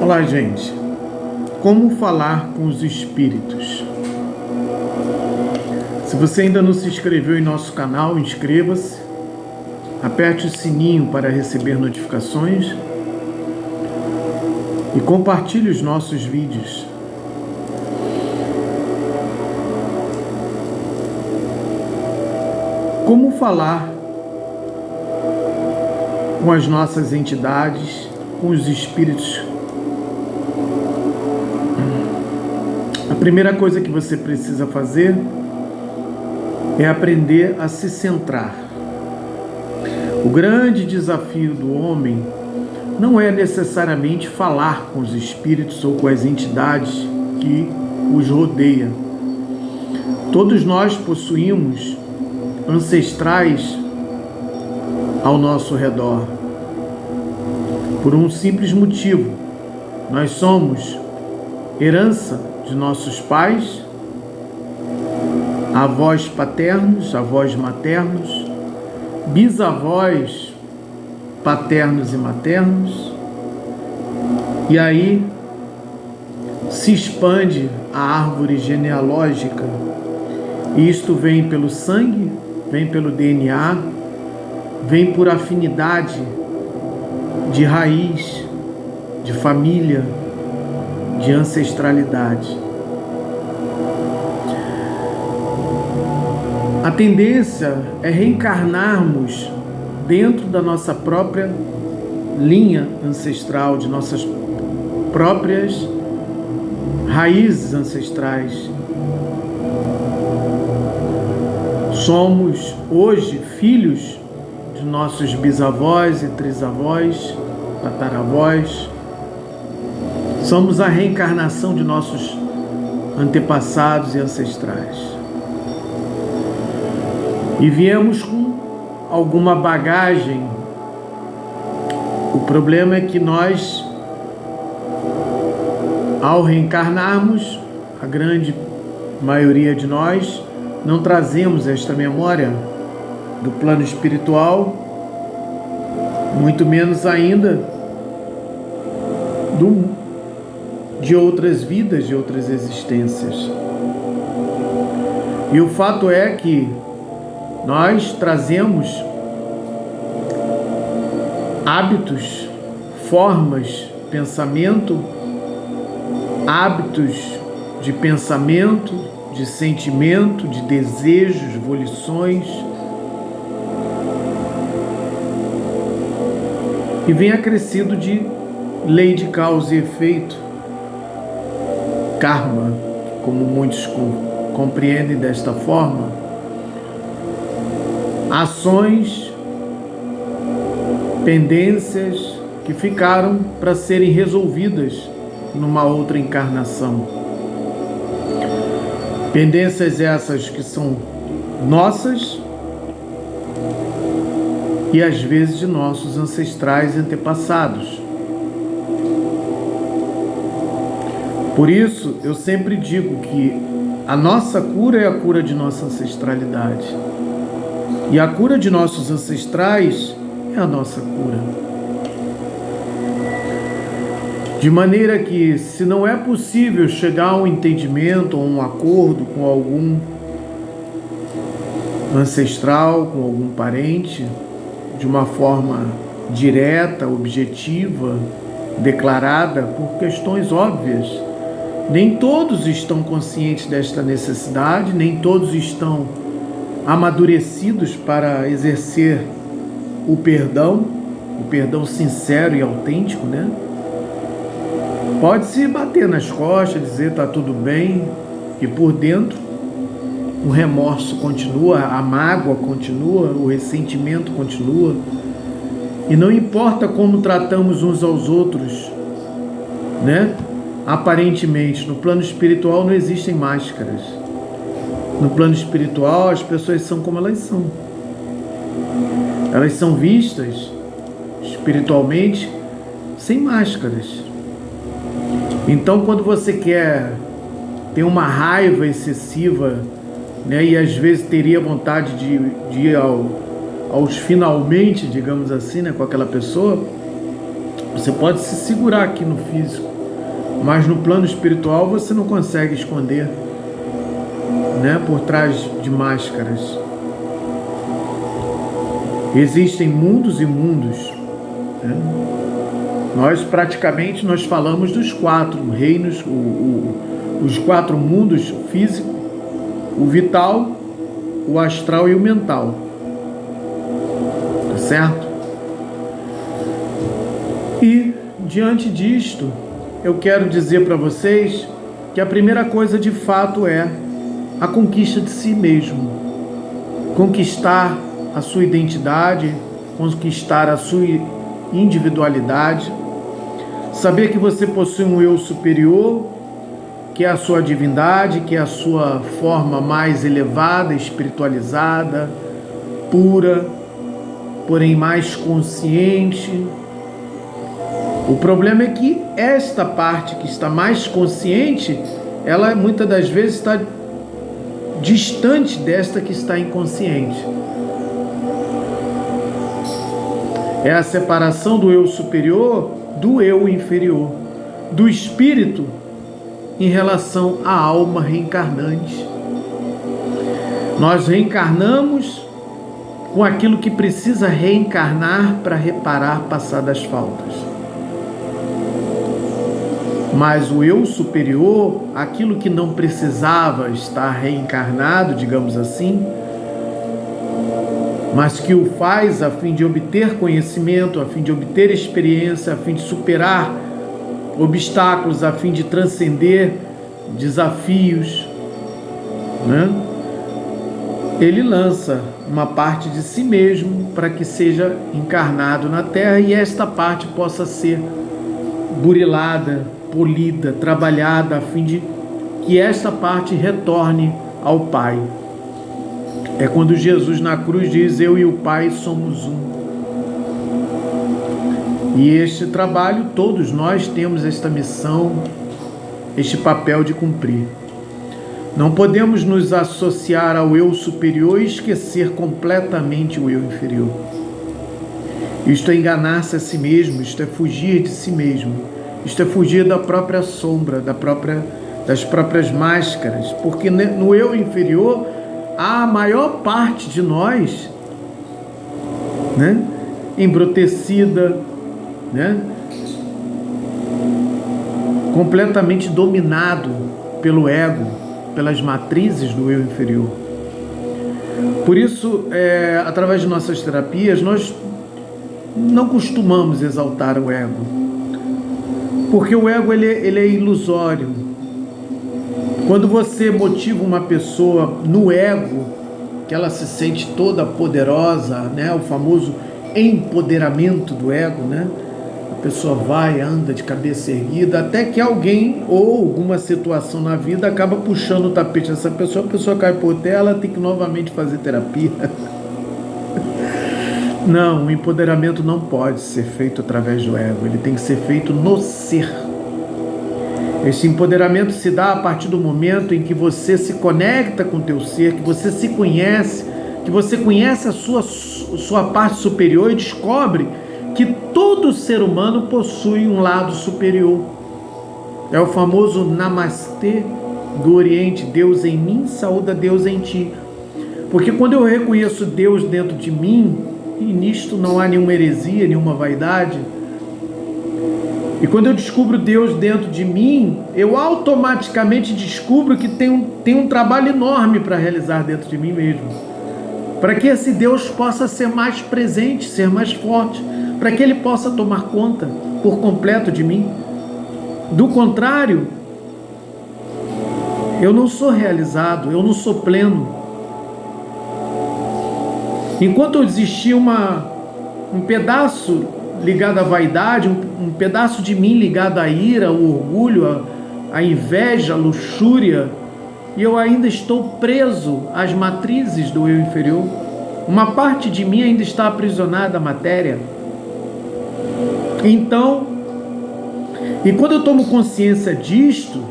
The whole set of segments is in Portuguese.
Olá, gente. Como falar com os espíritos? Se você ainda não se inscreveu em nosso canal, inscreva-se. Aperte o sininho para receber notificações e compartilhe os nossos vídeos. Como falar com as nossas entidades, com os espíritos? A primeira coisa que você precisa fazer é aprender a se centrar. O grande desafio do homem não é necessariamente falar com os espíritos ou com as entidades que os rodeiam. Todos nós possuímos ancestrais ao nosso redor. Por um simples motivo, nós somos herança de nossos pais, avós paternos, avós maternos, bisavós paternos e maternos, e aí se expande a árvore genealógica, e isto vem pelo sangue, vem pelo DNA, vem por afinidade de raiz, de família, de ancestralidade. A tendência é reencarnarmos dentro da nossa própria linha ancestral, de nossas próprias raízes ancestrais. Somos hoje filhos de nossos bisavós e trisavós, tataravós. Somos a reencarnação de nossos antepassados e ancestrais. E viemos com alguma bagagem. O problema é que nós, ao reencarnarmos, a grande maioria de nós, não trazemos esta memória do plano espiritual, muito menos ainda de outras vidas, de outras existências. E o fato é que nós trazemos hábitos, formas, pensamento, hábitos de pensamento, de sentimento, de desejos, volições, e vem acrescido de lei de causa e efeito, karma, como muitos compreendem desta forma, ações, pendências que ficaram para serem resolvidas numa outra encarnação. Pendências essas que são nossas e às vezes de nossos ancestrais e antepassados. Por isso, eu sempre digo que a nossa cura é a cura de nossa ancestralidade. E a cura de nossos ancestrais é a nossa cura. De maneira que, se não é possível chegar a um entendimento ou um acordo com algum ancestral, com algum parente, de uma forma direta, objetiva, declarada, por questões óbvias, nem todos estão conscientes desta necessidade, nem todos estão amadurecidos para exercer o perdão sincero e autêntico, né? Pode-se bater nas costas, dizer tá tudo bem, e por dentro o remorso continua, a mágoa continua, o ressentimento continua, e não importa como tratamos uns aos outros, né? Aparentemente, no plano espiritual não existem máscaras. No plano espiritual, as pessoas são como elas são. Elas são vistas espiritualmente sem máscaras. Então, quando você quer ter uma raiva excessiva, né, e às vezes teria vontade de ir aos finalmente, digamos assim, né, com aquela pessoa, você pode se segurar aqui no físico. Mas no plano espiritual você não consegue esconder, né, por trás de máscaras. Existem mundos e mundos, né? Nós falamos dos 4 reinos, os 4 mundos: o físico, o vital, o astral e o mental. Tá certo? E diante disto, eu quero dizer para vocês que a primeira coisa de fato é a conquista de si mesmo. Conquistar a sua identidade, conquistar a sua individualidade, saber que você possui um eu superior, que é a sua divindade, que é a sua forma mais elevada, espiritualizada, pura, porém mais consciente. O problema é que esta parte que está mais consciente, ela muitas das vezes está distante desta que está inconsciente. É a separação do eu superior do eu inferior, do espírito em relação à alma reencarnante. Nós reencarnamos com aquilo que precisa reencarnar para reparar passadas faltas. Mas o eu superior, aquilo que não precisava estar reencarnado, digamos assim, mas que o faz a fim de obter conhecimento, a fim de obter experiência, a fim de superar obstáculos, a fim de transcender desafios, né? Ele lança uma parte de si mesmo para que seja encarnado na Terra e esta parte possa ser burilada, polida, trabalhada, a fim de que esta parte retorne ao Pai. É quando Jesus na cruz diz: eu e o Pai somos um. E este trabalho, todos nós temos esta missão, este papel de cumprir. Não podemos nos associar ao eu superior e esquecer completamente o eu inferior. Isto é enganar-se a si mesmo, isto é fugir de si mesmo, isto é fugir da própria sombra, das próprias máscaras, porque no eu inferior a maior parte de nós, né, embrutecida, né, completamente dominado pelo ego, pelas matrizes do eu inferior. Por isso, através de nossas terapias, nós não costumamos exaltar o ego, porque o ego ele é ilusório. Quando você motiva uma pessoa no ego, que ela se sente toda poderosa, né? O famoso empoderamento do ego, né? A pessoa vai, anda de cabeça erguida, até que alguém ou alguma situação na vida acaba puxando o tapete dessa pessoa, a pessoa cai por terra, ela tem que novamente fazer terapia. Não, o empoderamento não pode ser feito através do ego, ele tem que ser feito no ser. Esse empoderamento se dá a partir do momento em que você se conecta com o teu ser, que você se conhece, que você conhece a sua parte superior e descobre que todo ser humano possui um lado superior. É o famoso Namastê do Oriente: Deus em mim, saúda Deus em ti. Porque quando eu reconheço Deus dentro de mim, e nisto não há nenhuma heresia, nenhuma vaidade, e quando eu descubro Deus dentro de mim, eu automaticamente descubro que tem um trabalho enorme para realizar dentro de mim mesmo, para que esse Deus possa ser mais presente, ser mais forte, para que Ele possa tomar conta por completo de mim. Do contrário, eu não sou realizado, eu não sou pleno. Enquanto existir um pedaço ligado à vaidade, um pedaço de mim ligado à ira, ao orgulho, à inveja, à luxúria, e eu ainda estou preso às matrizes do eu inferior, uma parte de mim ainda está aprisionada à matéria. Então, e quando eu tomo consciência disto,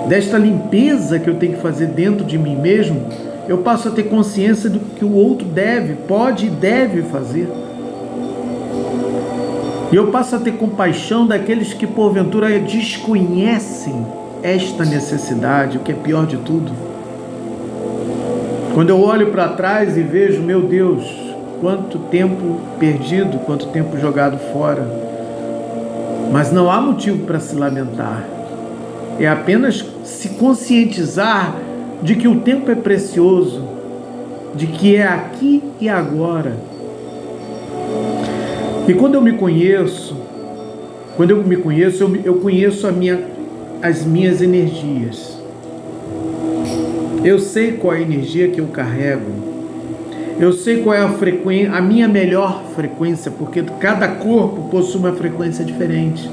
desta limpeza que eu tenho que fazer dentro de mim mesmo, eu passo a ter consciência do que o outro pode e deve fazer. E eu passo a ter compaixão daqueles que porventura desconhecem esta necessidade, o que é pior de tudo. Quando eu olho para trás e vejo, meu Deus, quanto tempo perdido, quanto tempo jogado fora. Mas não há motivo para se lamentar. É apenas se conscientizar de que o tempo é precioso, de que é aqui e agora. E quando eu me conheço, eu conheço as minhas energias. Eu sei qual é a energia que eu carrego. Eu sei qual é a frequência, a minha melhor frequência, porque cada corpo possui uma frequência diferente.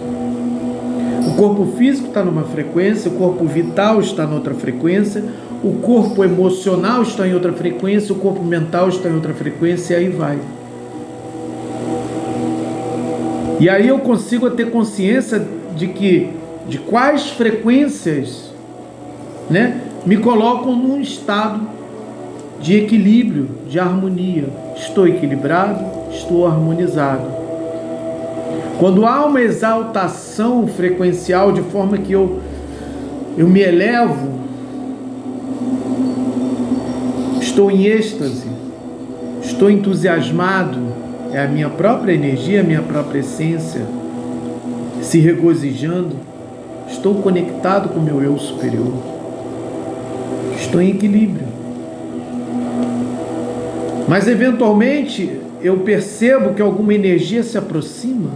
O corpo físico está numa frequência, o corpo vital está em outra frequência, o corpo emocional está em outra frequência, o corpo mental está em outra frequência, e aí vai. E aí eu consigo ter consciência de quais frequências, né, me colocam num estado de equilíbrio, de harmonia. Estou equilibrado, estou harmonizado. Quando há uma exaltação frequencial de forma que eu me elevo, estou em êxtase, estou entusiasmado, é a minha própria energia, a minha própria essência se regozijando, estou conectado com o meu eu superior, estou em equilíbrio. Mas eventualmente eu percebo que alguma energia se aproxima.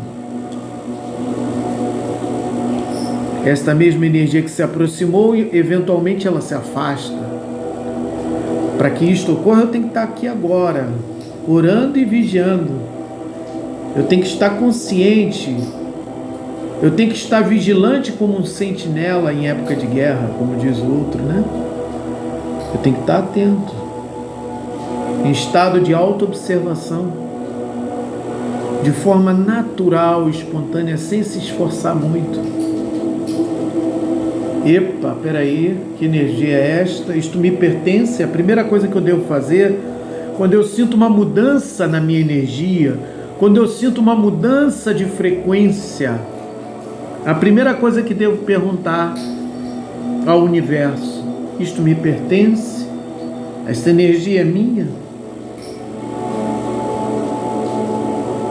Esta mesma energia que se aproximou, eventualmente ela se afasta. Para que isto ocorra, eu tenho que estar aqui agora, orando e vigiando. Eu tenho que estar consciente. Eu tenho que estar vigilante como um sentinela em época de guerra, como diz o outro, né? Eu tenho que estar atento, em estado de autoobservação, de forma natural, espontânea, sem se esforçar muito. Epa, peraí, que energia é esta? Isto me pertence? A primeira coisa que eu devo fazer, quando eu sinto uma mudança na minha energia, quando eu sinto uma mudança de frequência, a primeira coisa que devo perguntar ao universo: isto me pertence? Esta energia é minha?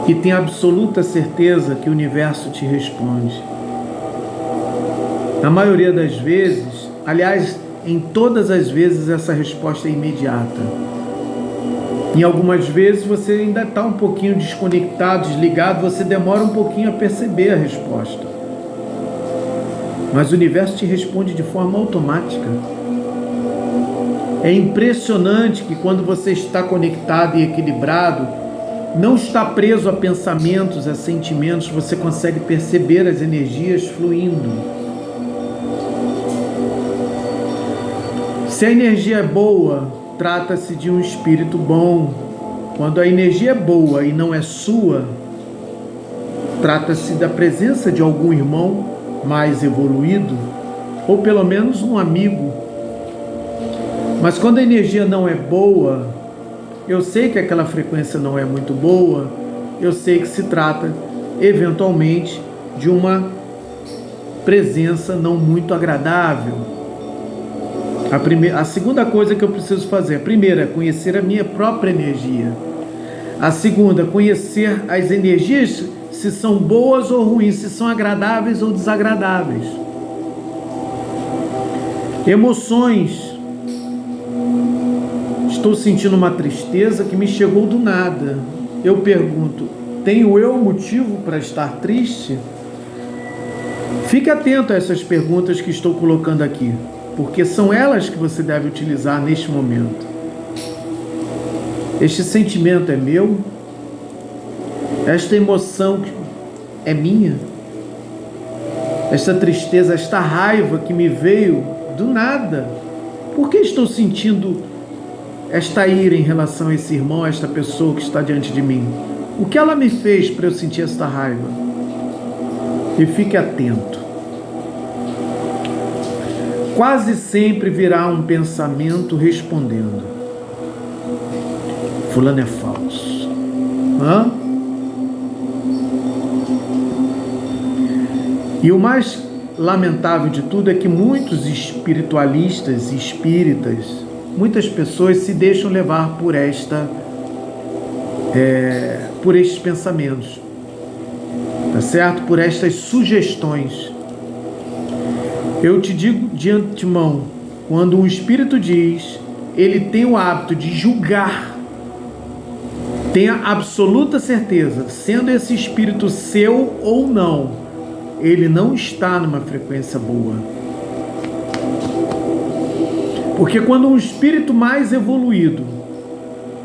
E tenho absoluta certeza que o universo te responde. Na maioria das vezes, aliás, em todas as vezes, essa resposta é imediata. Em algumas vezes você ainda está um pouquinho desconectado, desligado, você demora um pouquinho a perceber a resposta. Mas o universo te responde de forma automática. É impressionante que quando você está conectado e equilibrado, não está preso a pensamentos, a sentimentos, você consegue perceber as energias fluindo. Se a energia é boa, trata-se de um espírito bom. Quando a energia é boa e não é sua, trata-se da presença de algum irmão mais evoluído, ou pelo menos um amigo. Mas quando a energia não é boa, eu sei que aquela frequência não é muito boa, eu sei que se trata, eventualmente, de uma presença não muito agradável. A segunda coisa que eu preciso fazer, a primeira é conhecer a minha própria energia. A segunda, conhecer as energias, se são boas ou ruins, se são agradáveis ou desagradáveis. Emoções. Estou sentindo uma tristeza que me chegou do nada. Eu pergunto: tenho eu motivo para estar triste? Fique atento a essas perguntas que estou colocando aqui, porque são elas que você deve utilizar neste momento. Este sentimento é meu? Esta emoção é minha? Esta tristeza, esta raiva que me veio do nada? Por que estou sentindo esta ira em relação a esse irmão, a esta pessoa que está diante de mim? O que ela me fez para eu sentir esta raiva? E fique atento. Quase sempre virá um pensamento respondendo: fulano é falso. E o mais lamentável de tudo é que muitos espiritualistas e espíritas, muitas pessoas se deixam levar por estes pensamentos, tá certo? Por estas sugestões. Eu te digo de antemão, quando um espírito diz, ele tem o hábito de julgar, tenha absoluta certeza, sendo esse espírito seu ou não, ele não está numa frequência boa. Porque quando um espírito mais evoluído,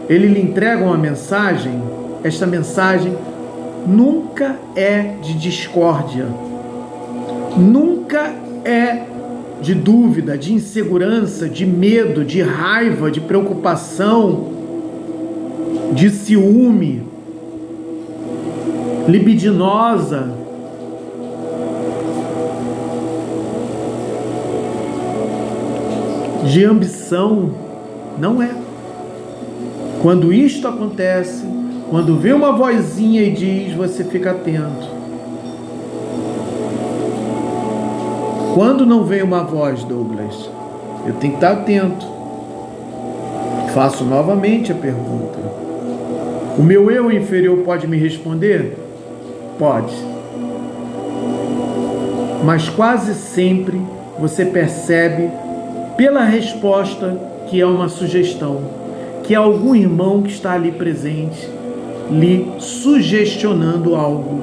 ele lhe entrega uma mensagem, esta mensagem nunca é de discórdia, nunca é de dúvida, de insegurança, de medo, de raiva, de preocupação, de ciúme, libidinosa. De ambição. Não é. Quando isto acontece, quando vê uma vozinha e diz, você fica atento. Quando não vem uma voz, Douglas, eu tenho que estar atento. Faço novamente a pergunta. O meu eu inferior pode me responder? Pode. Mas quase sempre você percebe pela resposta que é uma sugestão, que é algum irmão que está ali presente, lhe sugestionando algo.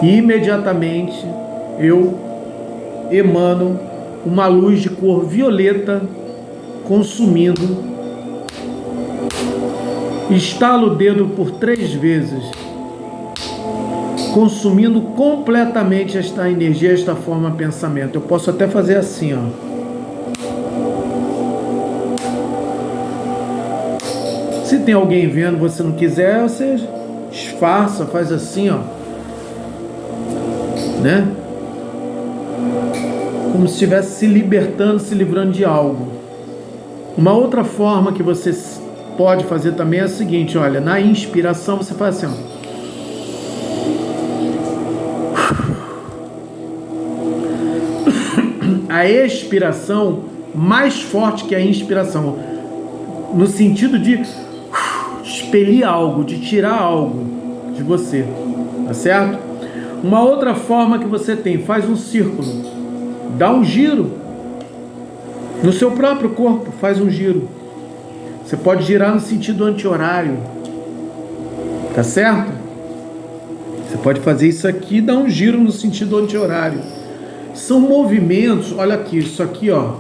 E imediatamente eu emano uma luz de cor violeta, consumindo, estalo o dedo por 3 vezes, consumindo completamente esta energia, esta forma de pensamento. Eu posso até fazer assim, ó. Se tem alguém vendo, você não quiser, você disfarça, faz assim, ó, né? Como se estivesse se libertando, se livrando de algo. Uma outra forma que você pode fazer também é a seguinte, olha, na inspiração você faz assim, ó. A expiração mais forte que a inspiração, no sentido de expelir algo, de tirar algo de você, tá certo? Uma outra forma que você tem, faz um círculo, dá um giro no seu próprio corpo, faz um giro. Você pode girar no sentido anti-horário, tá certo? Você pode fazer isso aqui e dar um giro no sentido anti-horário. São movimentos, olha aqui, isso aqui, ó.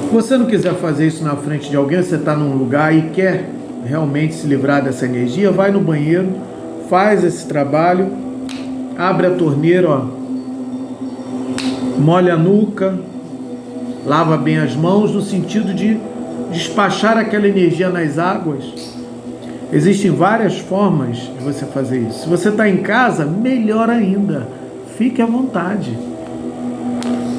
Se você não quiser fazer isso na frente de alguém, você está num lugar e quer realmente se livrar dessa energia, vai no banheiro, faz esse trabalho, abre a torneira, ó, molha a nuca, lava bem as mãos, no sentido de despachar aquela energia nas águas. Existem várias formas de você fazer isso. Se você está em casa, melhor ainda. Fique à vontade.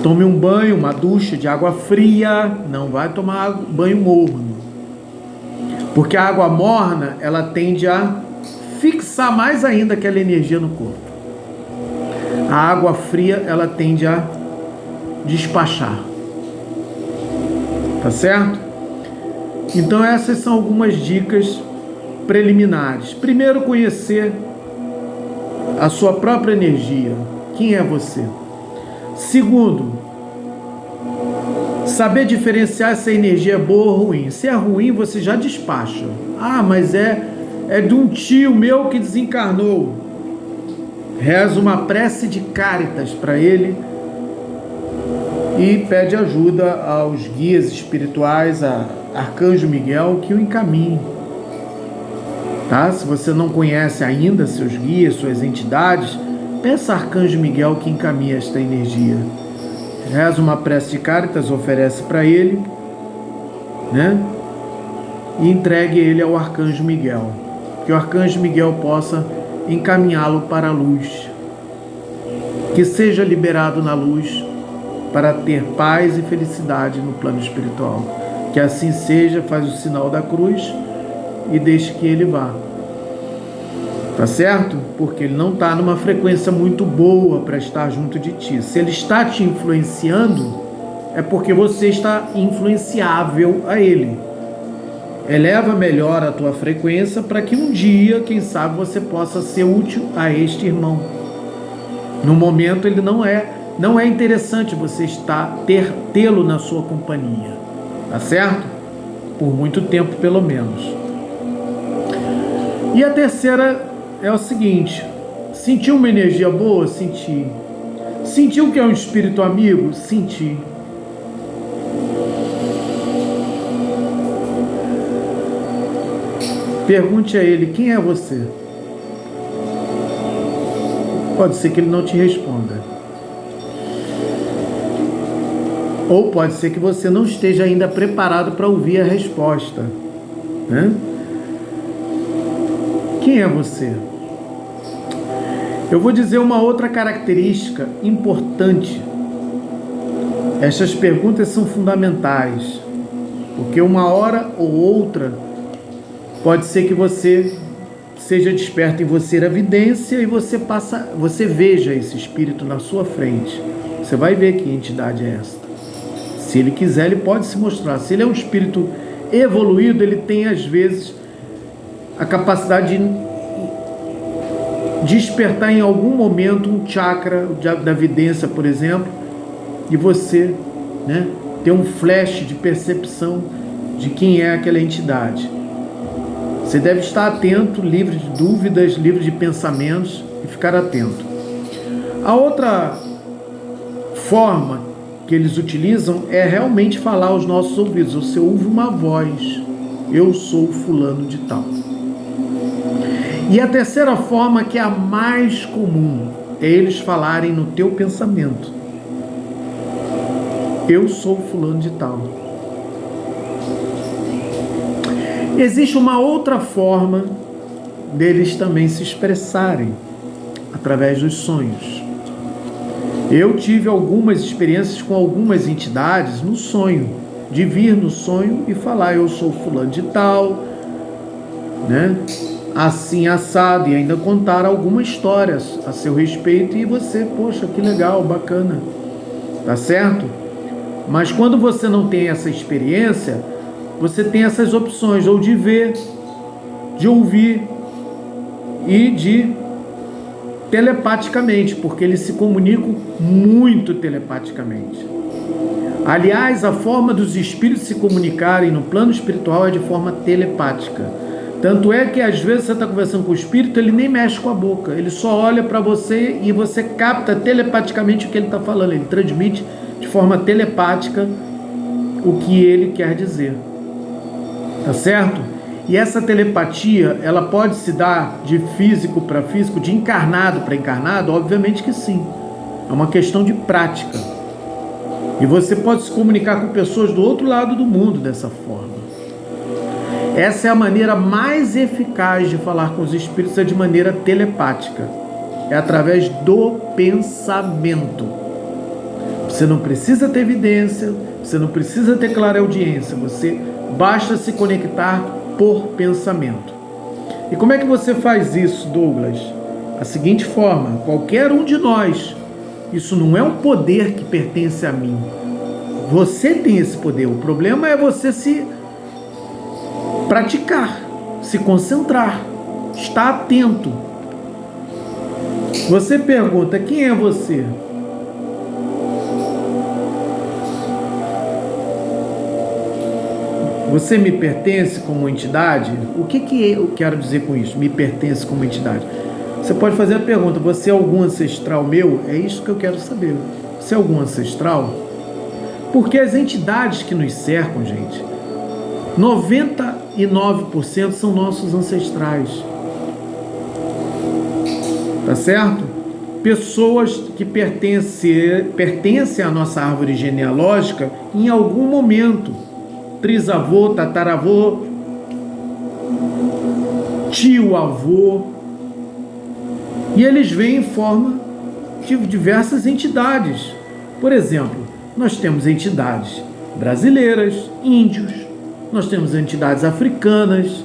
Tome um banho, uma ducha de água fria. Não vai tomar banho morno. Porque a água morna, ela tende a fixar mais ainda aquela energia no corpo. A água fria, ela tende a despachar. Tá certo? Então essas são algumas dicas preliminares. Primeiro, conhecer a sua própria energia. Quem é você? Segundo, saber diferenciar se a energia é boa ou ruim. Se é ruim, você já despacha. Ah, mas é de um tio meu que desencarnou. Reza uma prece de Cáritas para ele e pede ajuda aos guias espirituais, a Arcanjo Miguel, que o encaminhe. Tá? Se você não conhece ainda seus guias, suas entidades, peça a Arcanjo Miguel que encaminhe esta energia. Reza uma prece de Cáritas, oferece para ele, né? E entregue ele ao Arcanjo Miguel. Que o Arcanjo Miguel possa encaminhá-lo para a luz. Que seja liberado na luz para ter paz e felicidade no plano espiritual. Que assim seja, faz o sinal da cruz e deixe que ele vá. Tá certo? Porque ele não está numa frequência muito boa para estar junto de ti. Se ele está te influenciando, é porque você está influenciável a ele. Eleva melhor a tua frequência para que um dia, quem sabe, você possa ser útil a este irmão. No momento ele não é interessante você tê-lo na sua companhia, tá certo? Por muito tempo pelo menos. E a terceira é o seguinte: sentiu uma energia boa? Senti. Sentiu que é um espírito amigo? Senti. Pergunte a ele: quem é você? Pode ser que ele não te responda. Ou pode ser que você não esteja ainda preparado para ouvir a resposta, né? Quem é você? Eu vou dizer uma outra característica importante. Estas perguntas são fundamentais, porque uma hora ou outra pode ser que você seja desperto em você a evidência e você veja esse espírito na sua frente. Você vai ver que entidade é esta. Se ele quiser, ele pode se mostrar. Se ele é um espírito evoluído, ele tem às vezes a capacidade de despertar em algum momento um chakra da vidência, por exemplo, e você, né, ter um flash de percepção de quem é aquela entidade. Você deve estar atento, livre de dúvidas, livre de pensamentos e ficar atento. A outra forma que eles utilizam é realmente falar aos nossos ouvidos. Você ouve uma voz: eu sou fulano de tal. E a terceira forma, que é a mais comum, é eles falarem no teu pensamento: eu sou fulano de tal. Existe uma outra forma deles também se expressarem, através dos sonhos. Eu tive algumas experiências com algumas entidades no sonho, de vir no sonho e falar: eu sou fulano de tal, né? Assim assado, e ainda contar algumas histórias a seu respeito, e você, poxa, que legal, bacana, tá certo? Mas quando você não tem essa experiência, você tem essas opções, ou de ver, de ouvir e de telepaticamente, porque eles se comunicam muito telepaticamente. Aliás, a forma dos espíritos se comunicarem no plano espiritual é de forma telepática. Tanto é que às vezes você está conversando com o espírito, ele nem mexe com a boca, ele só olha para você e você capta telepaticamente o que ele está falando, ele transmite de forma telepática o que ele quer dizer. Tá certo? E essa telepatia, ela pode se dar de físico para físico, de encarnado para encarnado? Obviamente que sim. É uma questão de prática. E você pode se comunicar com pessoas do outro lado do mundo dessa forma. Essa é a maneira mais eficaz de falar com os espíritos, é de maneira telepática. É através do pensamento. Você não precisa ter evidência, você não precisa ter clareaudiência, você basta se conectar por pensamento. E como é que você faz isso, Douglas? Da seguinte forma: qualquer um de nós, isso não é um poder que pertence a mim. Você tem esse poder, o problema é você se praticar, se concentrar, estar atento. Você pergunta: quem é você? Você me pertence como entidade? O que eu quero dizer com isso? Me pertence como entidade. Você pode fazer a pergunta: você é algum ancestral meu? É isso que eu quero saber. Você é algum ancestral? Porque as entidades que nos cercam, gente, 99% são nossos ancestrais. Tá certo? Pessoas que pertencem à nossa árvore genealógica em algum momento. Trisavô, tataravô, tio-avô. E eles vêm em forma de diversas entidades. Por exemplo, nós temos entidades brasileiras, índios, nós temos entidades africanas,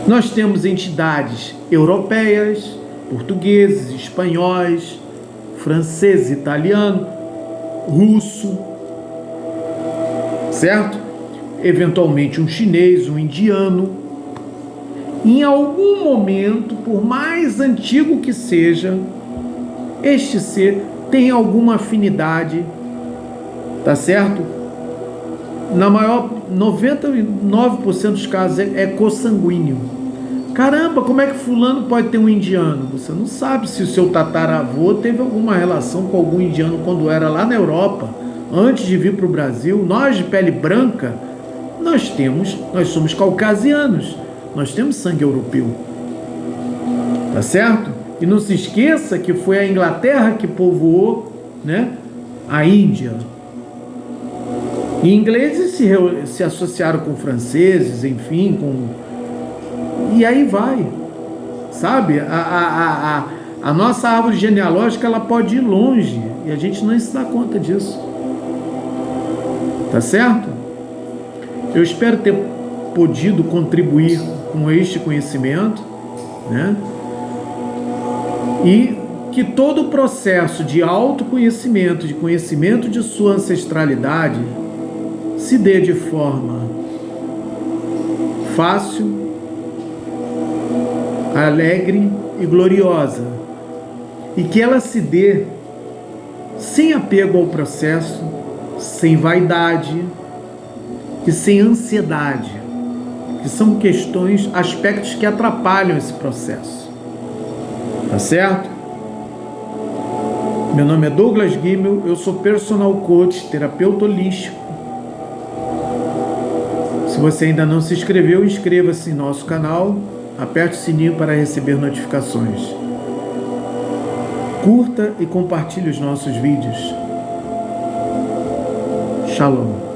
nós temos entidades europeias, portugueses, espanhóis, franceses, italiano, russo, certo? Eventualmente um chinês, um indiano. Em algum momento, por mais antigo que seja, este ser tem alguma afinidade, tá certo? Na maior 99% dos casos é consanguíneo. Caramba, como é que fulano pode ter um indiano? Você não sabe se o seu tataravô teve alguma relação com algum indiano quando era lá na Europa, antes de vir para o Brasil. Nós de pele branca, nós somos caucasianos, nós temos sangue europeu, tá certo? E não se esqueça que foi a Inglaterra que povoou, né, a Índia. E ingleses se associaram com franceses, enfim, e aí vai, sabe? A nossa árvore genealógica, ela pode ir longe e a gente não se dá conta disso, tá certo? Eu espero ter podido contribuir com este conhecimento, né? E que todo o processo de autoconhecimento, de conhecimento de sua ancestralidade, se dê de forma fácil, alegre e gloriosa, e que ela se dê sem apego ao processo, sem vaidade e sem ansiedade, que são questões, aspectos que atrapalham esse processo, tá certo? Meu nome é Douglas Guimel, eu sou personal coach, terapeuta holístico. Se você ainda não se inscreveu, inscreva-se em nosso canal, aperte o sininho para receber notificações. Curta e compartilhe os nossos vídeos. Shalom.